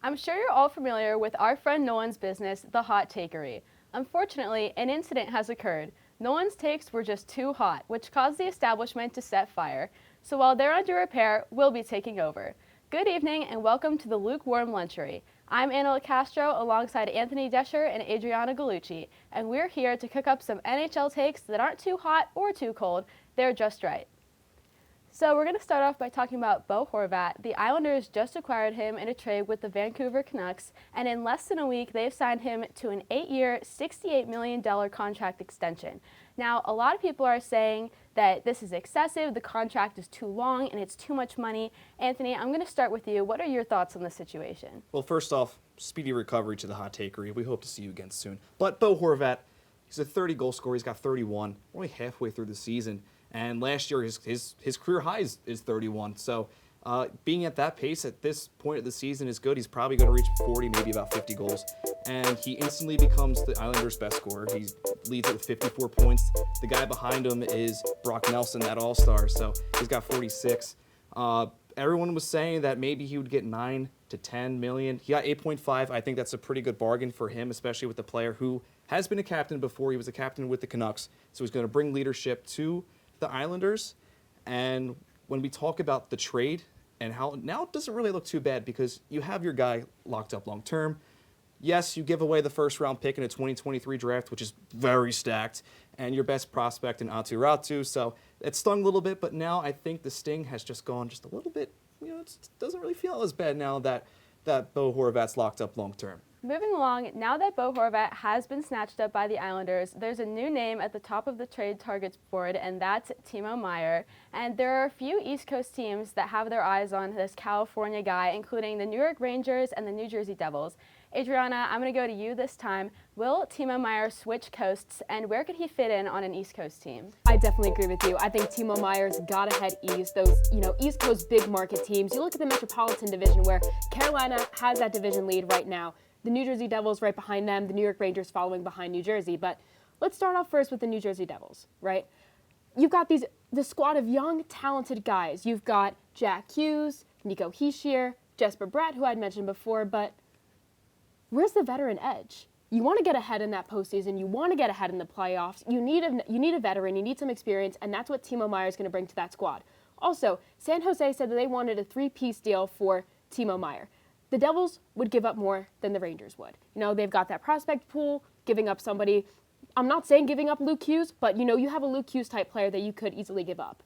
I'm sure you're all familiar with our friend Nolan's business, the Hot Takery. Unfortunately, an incident has occurred. Nolan's takes were just too hot, which caused the establishment to set fire. So while they're under repair, we'll be taking over. Good evening and welcome to the Lukewarm Lunchery. I'm Anna LiCastro alongside Anthony Desher and Adrianna Gallucci, and we're here to cook up some NHL takes that aren't too hot or too cold, they're just right. So we're going to start off by talking about Bo Horvat. The Islanders just acquired him in a trade with the Vancouver Canucks, and in less than a week, they've signed him to an 8-year, $68 million contract extension. Now, a lot of people are saying that this is excessive, the contract is too long, and it's too much money. Anthony, I'm going to start with you. What are your thoughts on the situation? Well, first off, speedy recovery to the Hot Takery. We hope to see you again soon. But Bo Horvat, he's a 30-goal scorer. He's got 31, only halfway through the season. And last year, his career high is 31. So being at that pace at this point of the season is good. He's probably going to reach 40, maybe about 50 goals. And he instantly becomes the Islanders' best scorer. He leads it with 54 points. The guy behind him is Brock Nelson, that all-star. So he's got 46. Everyone was saying that maybe he would get 9 to 10 million. He got 8.5. I think that's a pretty good bargain for him, especially with the player who has been a captain before. He was a captain with the Canucks. So he's going to bring leadership to the Islanders. And when we talk about the trade and how now it doesn't really look too bad because you have your guy locked up long term. Yes, you give away the first round pick in a 2023 draft, which is very stacked, and your best prospect in Aatu Räty. So it stung a little bit, but now I think the sting has just gone just a little bit. It doesn't really feel as bad now that Bo Horvat's locked up long term. Moving along, now that Bo Horvat has been snatched up by the Islanders, there's a new name at the top of the trade targets board, and that's Timo Meier. And there are a few East Coast teams that have their eyes on this California guy, including the New York Rangers and the New Jersey Devils. Adrianna, I'm going to go to you this time. Will Timo Meier switch coasts, and where could he fit in on an East Coast team? I definitely agree with you. I think Timo Meier's got to head east. Those, East Coast big market teams. You look at the Metropolitan Division where Carolina has that division lead right now. The New Jersey Devils right behind them, the New York Rangers following behind New Jersey. But let's start off first with the New Jersey Devils, right? You've got the squad of young, talented guys. You've got Jack Hughes, Nico Hischier, Jesper Bratt, who I'd mentioned before, but where's the veteran edge? You want to get ahead in that postseason. You want to get ahead in the playoffs. You need a veteran. You need some experience, and that's what Timo Meier is going to bring to that squad. Also, San Jose said that they wanted a 3-piece deal for Timo Meier. The Devils would give up more than the Rangers would. They've got that prospect pool, giving up somebody. I'm not saying giving up Luke Hughes, but you have a Luke Hughes type player that you could easily give up.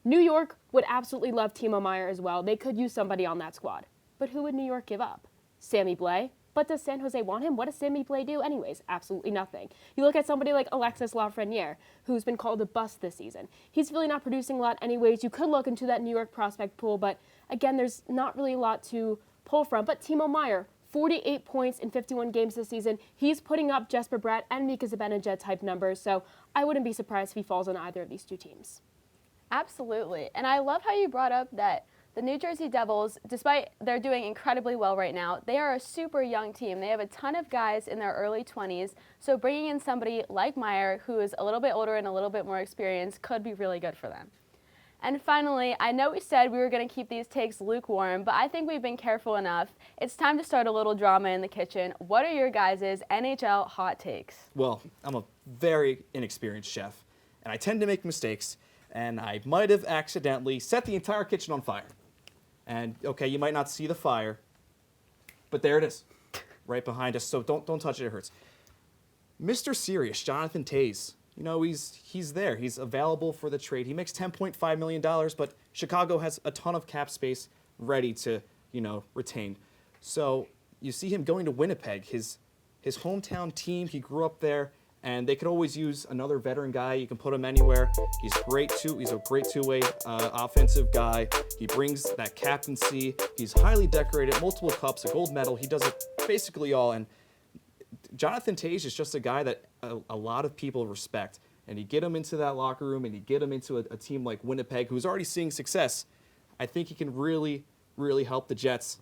New York would absolutely love Timo Meier as well. They could use somebody on that squad. But who would New York give up? Sammy Blais? But does San Jose want him? What does Sammy Blais do anyways? Absolutely nothing. You look at somebody like Alexis Lafreniere, who's been called a bust this season. He's really not producing a lot anyways. You could look into that New York prospect pool, but again, there's not really a lot to pull from. But Timo Meier, 48 points in 51 games this season. He's putting up Jesper Bratt and Mika Zibanejad type numbers, so I wouldn't be surprised if he falls on either of these two teams. Absolutely. And I love how you brought up that the New Jersey Devils, despite they're doing incredibly well right now, they are a super young team. They have a ton of guys in their early 20s, so bringing in somebody like Meier, who is a little bit older and a little bit more experienced, could be really good for them. And finally, I know we said we were going to keep these takes lukewarm, but I think we've been careful enough. It's time to start a little drama in the kitchen. What are your guys' NHL hot takes? Well, I'm a very inexperienced chef, and I tend to make mistakes, and I might have accidentally set the entire kitchen on fire. And, okay, you might not see the fire, but there it is, right behind us, so don't touch it hurts. Mr. Serious, Jonathan Toews. He's there. He's available for the trade. He makes $10.5 million, but Chicago has a ton of cap space ready to, retain. So you see him going to Winnipeg, his hometown team. He grew up there, and they could always use another veteran guy. You can put him anywhere. He's great too. He's a great two-way offensive guy. He brings that captaincy. He's highly decorated, multiple cups, a gold medal. He does it basically all, and Jonathan Toews is just a guy that a lot of people respect, and you get him into that locker room and you get him into a team like Winnipeg, who's already seeing success. I think he can really, really help the Jets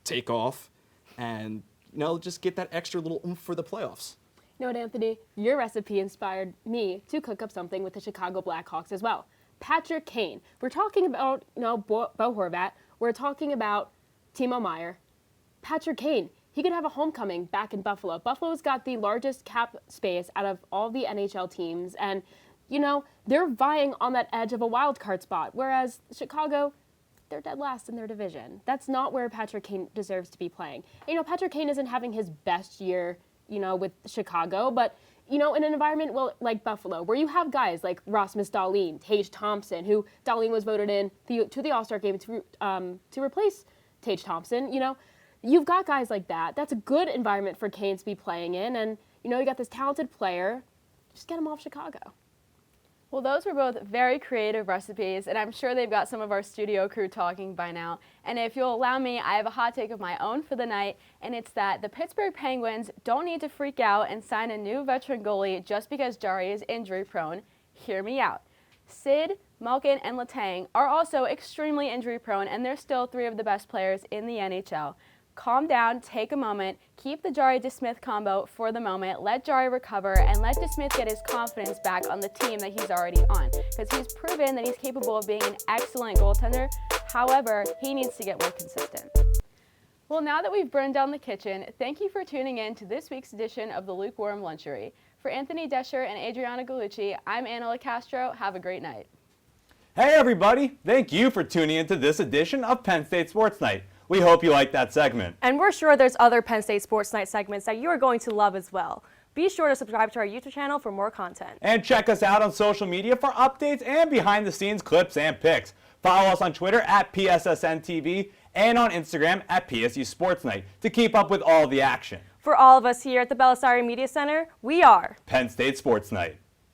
take off and, just get that extra little oomph for the playoffs. You know what, Anthony? Your recipe inspired me to cook up something with the Chicago Blackhawks as well. Patrick Kane. We're talking about, Bo Horvat. We're talking about Timo Meier. Patrick Kane, he could have a homecoming back in Buffalo. Buffalo's got the largest cap space out of all the NHL teams, and, you know, they're vying on that edge of a wild card spot, whereas Chicago, they're dead last in their division. That's not where Patrick Kane deserves to be playing. You know, Patrick Kane isn't having his best year, you know, with Chicago, but, you know, in an environment like Buffalo, where you have guys like Rasmus Dahlin, Tage Thompson, who Dahlin was voted in to the All-Star game to replace Tage Thompson, you know, you've got guys like that. That's a good environment for Kane to be playing in, and, you know, you got this talented player. Just get him off Chicago. Well, those were both very creative recipes, and I'm sure they've got some of our studio crew talking by now. And if you'll allow me, I have a hot take of my own for the night, and it's that the Pittsburgh Penguins don't need to freak out and sign a new veteran goalie just because Jari is injury prone. Hear me out. Sid, Malkin, and Letang are also extremely injury prone, and they're still three of the best players in the NHL. Calm down, take a moment, keep the Jari-DeSmith combo for the moment, let Jari recover, and let DeSmith get his confidence back on the team that he's already on, because he's proven that he's capable of being an excellent goaltender. However, he needs to get more consistent. Well, now that we've burned down the kitchen, thank you for tuning in to this week's edition of the Lukewarm Lunchery. For Anthony Desher and Adrianna Gallucci, I'm Anna LiCastro. Have a great night. Hey everybody, thank you for tuning into this edition of Penn State Sports Night. We hope you liked that segment. And we're sure there's other Penn State Sports Night segments that you are going to love as well. Be sure to subscribe to our YouTube channel for more content. And check us out on social media for updates and behind-the-scenes clips and pics. Follow us on Twitter at PSSN TV and on Instagram at PSU Sports Night to keep up with all the action. For all of us here at the Belisari Media Center, we are Penn State Sports Night.